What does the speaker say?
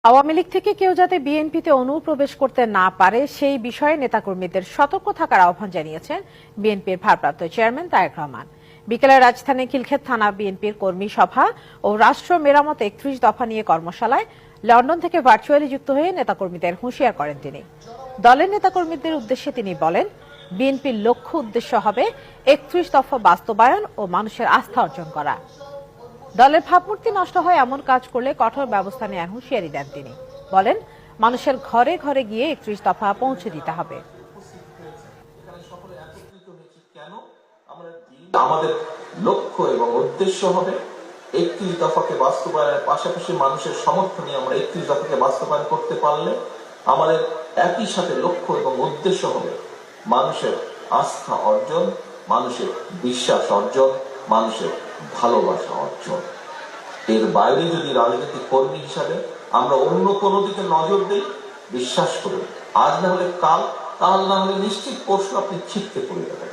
আওয়ামী লীগ থেকে কেউ যাতে বিএনপিতে অনুপ্রবেশ করতে না পারে সেই বিষয়ে নেতাকর্মীদের সতর্ক থাকার আহ্বান জানিয়েছেন বিএনপির ভারপ্রাপ্ত চেয়ারম্যান তারেক রহমান। বিকেলে রাজধানীর খিলক্ষেত থানা বিএনপির কর্মী সভা ও রাষ্ট্র মেরামত ৩১ দফা নিয়ে কর্মশালায় লন্ডন থেকে ভার্চুয়ালি যুক্ত হয়ে নেতাকর্মীদের হুঁশিয়ার করেন তিনি। দলের নেতাকর্মীদের উদ্দেশ্যে তিনি বলেন, বিএনপির লক্ষ্য উদ্দেশ্য হবে ৩১ দফা বাস্তবায়ন ও মানুষের আস্থা অর্জন করা। দলের ভাবমূর্তি নষ্ট হয় এমন কাজ করলে কঠোর ব্যবস্থা নেওয়ার হুঁশিয়ারি দেন তিনি। বলেন, মানুষের ঘরে ঘরে গিয়ে ৩১ দফা পৌঁছে দিতে হবে। আমাদের লক্ষ্য এবং উদ্দেশ্য হবে ৩১ দফাকে বাস্তবায়নের পাশাপাশি মানুষের সমর্থনে আমরা ৩১ দফাকে বাস্তবায়ন করতে পারলে আমাদের একই সাথে লক্ষ্য এবং উদ্দেশ্য হবে মানুষের আস্থা অর্জন, মানুষের বিশ্বাস অর্জন, মানুষের ভালোবাসা অর্জন। এর বাইরে যদি রাজনৈতিক কর্মী হিসাবে আমরা অন্য কোনো দিকে নজর দিই, বিশ্বাস করুন আজ না হলে কাল, কাল না হলে নিশ্চিত পরশু আপনি ছিটকে পড়ে যাবেন।